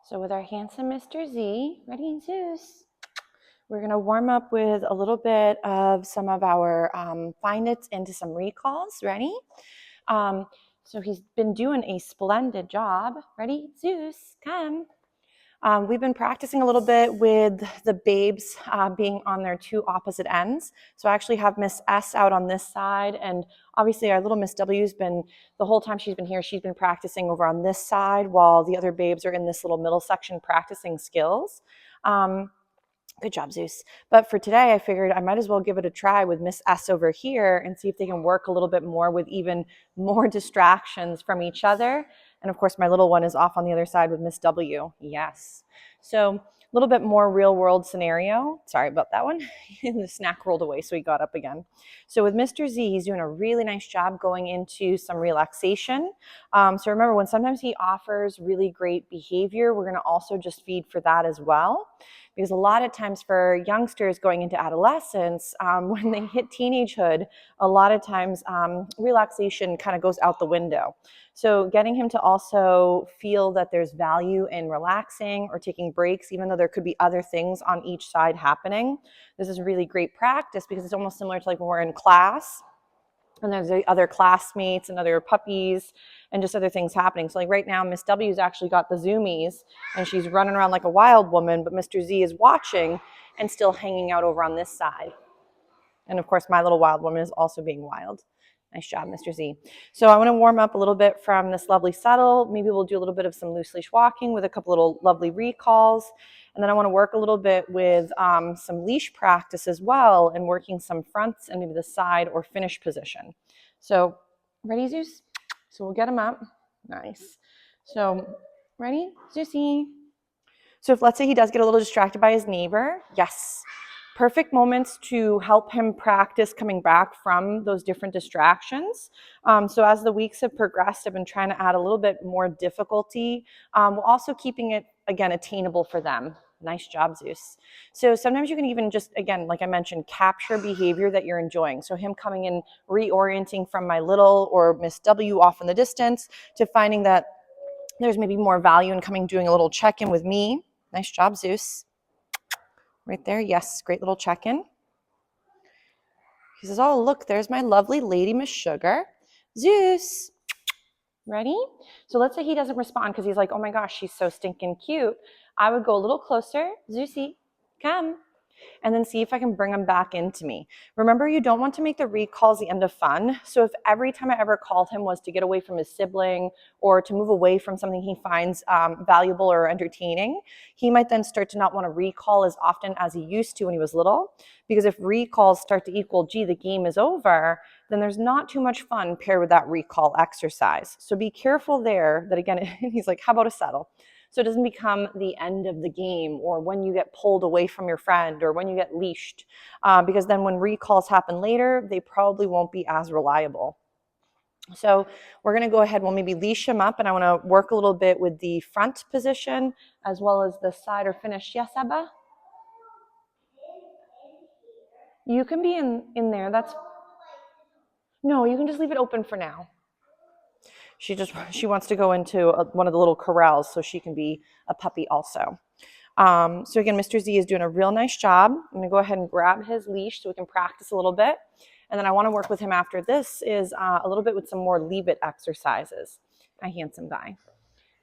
So with our handsome Mr. Z, ready, Zeus? We're gonna warm up with a little bit of some of our find its into some recalls, ready? So he's been doing a splendid job. Ready, Zeus, come. We've been practicing a little bit with the babes being on their two opposite ends. So I actually have Miss S out on this side, and obviously our little Miss W's been, the whole time she's been here, she's been practicing over on this side while the other babes are in this little middle section practicing skills. Good job, Zeus. But for today, I figured I might as well give it a try with Miss S over here and see if they can work a little bit more with even more distractions from each other. And of course, my little one is off on the other side with Miss W. Yes. So a little bit more real world scenario. Sorry about that one. The snack rolled away, so he got up again. So with Mr. Z, he's doing a really nice job going into some relaxation. So remember, when sometimes he offers really great behavior, we're going to also just feed for that as well. Because a lot of times for youngsters going into adolescence, when they hit teenagehood, a lot of times relaxation kind of goes out the window. So getting him to also feel that there's value in relaxing or taking breaks, even though there could be other things on each side happening. This is really great practice because it's almost similar to like when we're in class and there's the other classmates and other puppies and just other things happening. So like right now, Miss W's actually got the zoomies and she's running around like a wild woman, but Mr. Z is watching and still hanging out over on this side. And of course, my little wild woman is also being wild. Nice job, Mr. Z. So I want to warm up a little bit from this lovely settle. Maybe we'll do a little bit of some loose leash walking with a couple little lovely recalls. And then I want to work a little bit with some leash practice as well and working some fronts and maybe the side or finish position. So ready, Zeus? So we'll get him up. Nice. So ready, Zeusy? So if let's say he does get a little distracted by his neighbor, yes. Perfect moments to help him practice coming back from those different distractions. So as the weeks have progressed, I've been trying to add a little bit more difficulty, while also keeping it, again, attainable for them. Nice job, Zeus. So sometimes you can even just, again, like I mentioned, capture behavior that you're enjoying. So him coming in, reorienting from my little or Miss W off in the distance to finding that there's maybe more value in coming doing a little check-in with me. Nice job, Zeus. Right there, yes, great little check-in. He says, oh, look, there's my lovely lady, Miss Sugar. Zeus, ready? So let's say he doesn't respond because he's like, oh my gosh, she's so stinking cute. I would go a little closer. Zeusy, come. And then see if I can bring him back into me. Remember, you don't want to make the recalls the end of fun. So if every time I ever called him was to get away from his sibling or to move away from something he finds valuable or entertaining, he might then start to not want to recall as often as he used to when he was little. Because if recalls start to equal, gee, the game is over, then there's not too much fun paired with that recall exercise. So be careful there that, again, he's like, how about a settle? So it doesn't become the end of the game or when you get pulled away from your friend or when you get leashed, because then when recalls happen later, they probably won't be as reliable. So we're going to go ahead, we'll maybe leash him up, and I want to work a little bit with the front position as well as the side or finish. Yes, Abba? You can be in there. No, you can just leave it open for now. She wants to go into one of the little corrals so she can be a puppy also. So again, Mr. Z is doing a real nice job. I'm going to go ahead and grab his leash so we can practice a little bit. And then I want to work with him after this is a little bit with some more leave it exercises. My handsome guy.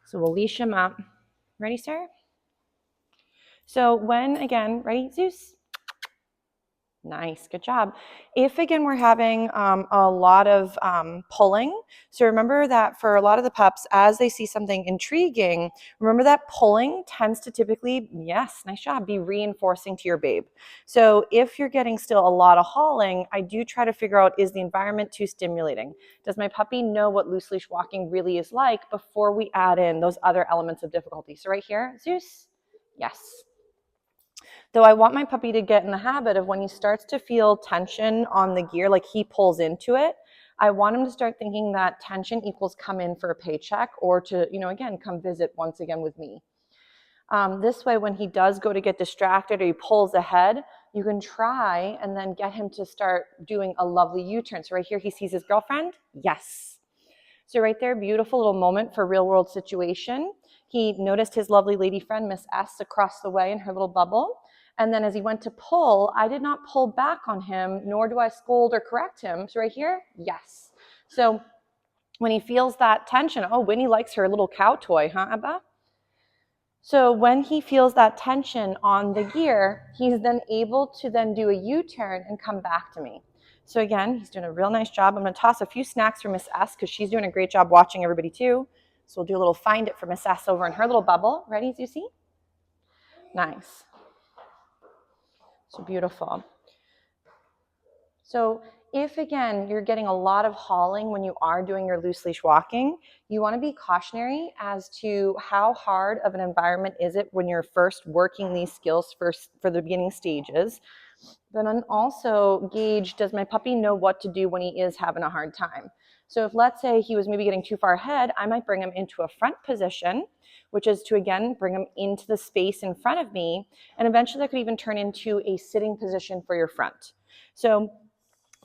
So we'll leash him up. Ready, sir? So when, again, ready, Zeus? Nice, good job. If again we're having a lot of pulling, so remember that for a lot of the pups, as they see something intriguing, remember that pulling tends to typically, yes, nice job, be reinforcing to your babe. So if you're getting still a lot of hauling, I do try to figure out, is the environment too stimulating? Does my puppy know what loose leash walking really is like before we add in those other elements of difficulty? So right here, Zeus, yes. Though I want my puppy to get in the habit of when he starts to feel tension on the gear, like he pulls into it, I want him to start thinking that tension equals come in for a paycheck or to, again, come visit once again with me. This way, when he does go to get distracted or he pulls ahead, you can try and then get him to start doing a lovely U-turn. So right here, he sees his girlfriend. Yes. So right there, beautiful little moment for real world situation. he noticed his lovely lady friend, Miss S, across the way in her little bubble. And then as he went to pull, I did not pull back on him, nor do I scold or correct him. So right here, yes. So when he feels that tension, oh, Winnie likes her little cow toy, huh, Abba? So when he feels that tension on the gear, he's then able to then do a U-turn and come back to me. So again, he's doing a real nice job. I'm going to toss a few snacks for Miss S because she's doing a great job watching everybody too. So we'll do a little find it for Miss S over in her little bubble. Ready, Zeusy? Nice. So beautiful. So if, again, you're getting a lot of hauling when you are doing your loose leash walking, you want to be cautionary as to how hard of an environment is it when you're first working these skills for the beginning stages. Then also gauge, does my puppy know what to do when he is having a hard time? So if, let's say, he was maybe getting too far ahead, I might bring him into a front position, which is to, again, bring him into the space in front of me. And eventually that could even turn into a sitting position for your front. So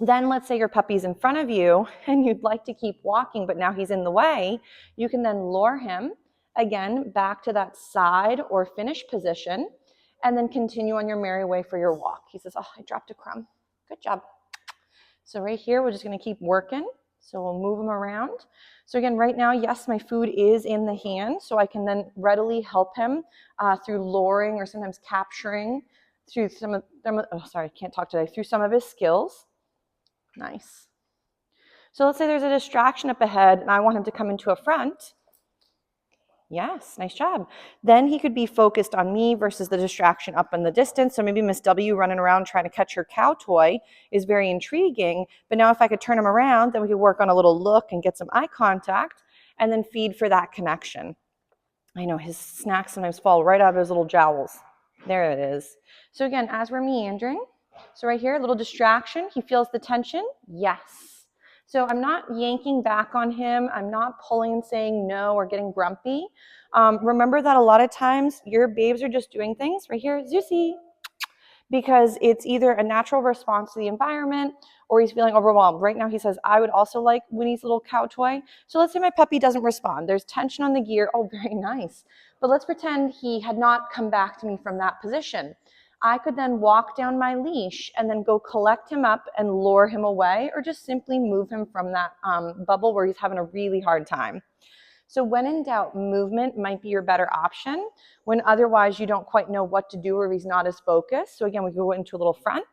then let's say your puppy's in front of you and you'd like to keep walking, but now he's in the way. You can then lure him, again, back to that side or finish position, and then continue on your merry way for your walk. He says, oh, I dropped a crumb. Good job. So right here, we're just going to keep working. So we'll move him around. So again, right now, yes, my food is in the hand, so I can then readily help him through luring or sometimes capturing through some of his skills. Nice. So let's say there's a distraction up ahead and I want him to come into a front. Yes, nice job. Then he could be focused on me versus the distraction up in the distance. So maybe Miss W running around trying to catch her cow toy is very intriguing. But now if I could turn him around, then we could work on a little look and get some eye contact and then feed for that connection. I know his snacks sometimes fall right out of his little jowls. There it is. So again, as we're meandering, so right here, a little distraction. He feels the tension. Yes. So I'm not yanking back on him. I'm not pulling and saying no or getting grumpy. Remember that a lot of times your babes are just doing things right here, Zeusy, because it's either a natural response to the environment or he's feeling overwhelmed. Right now he says, I would also like Winnie's little cow toy. So let's say my puppy doesn't respond. There's tension on the gear. Oh, very nice. But let's pretend he had not come back to me from that position. I could then walk down my leash and then go collect him up and lure him away, or just simply move him from that bubble where he's having a really hard time. So when in doubt, movement might be your better option when otherwise you don't quite know what to do or he's not as focused. So again, we go into a little front.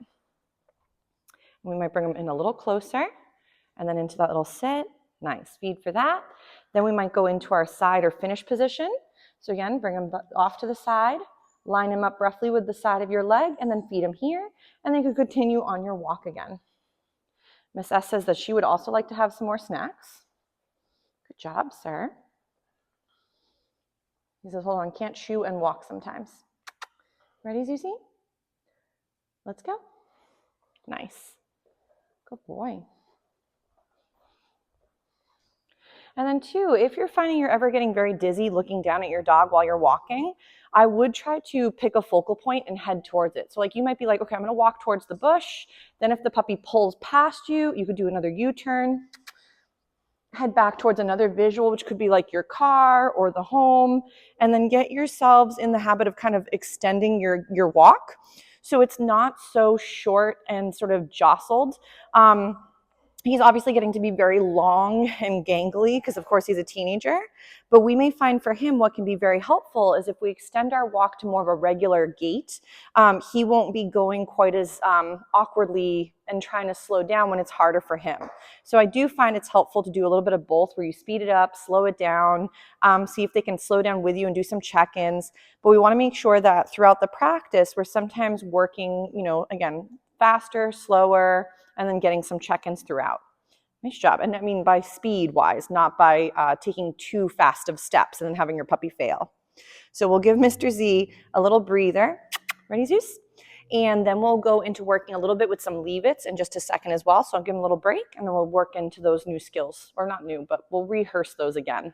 We might bring him in a little closer and then into that little sit. Nice, feed for that. Then we might go into our side or finish position. So again, bring him off to the side. Line him up roughly with the side of your leg and then feed him here. And then you can continue on your walk again. Miss S says that she would also like to have some more snacks. Good job, sir. He says, hold on, can't chew and walk sometimes. Ready, Zeusy? Let's go. Nice. Good boy. And then two, if you're finding you're ever getting very dizzy looking down at your dog while you're walking, I would try to pick a focal point and head towards it. So like you might be like, okay, I'm going to walk towards the bush. Then if the puppy pulls past you, you could do another U-turn. Head back towards another visual, which could be like your car or the home, and then get yourselves in the habit of kind of extending your walk. So it's not so short and sort of jostled. He's obviously getting to be very long and gangly because, of course, he's a teenager. But we may find for him what can be very helpful is if we extend our walk to more of a regular gait, he won't be going quite as awkwardly and trying to slow down when it's harder for him. So I do find it's helpful to do a little bit of both where you speed it up, slow it down, see if they can slow down with you and do some check-ins. But we want to make sure that throughout the practice, we're sometimes working, again, faster, slower, and then getting some check-ins throughout. Nice job. And I mean by speed-wise, not by taking too fast of steps and then having your puppy fail. So we'll give Mr. Z a little breather. Ready, Zeus? And then we'll go into working a little bit with some leave-its in just a second as well. So I'll give him a little break, and then we'll work into those new skills. Or not new, but we'll rehearse those again.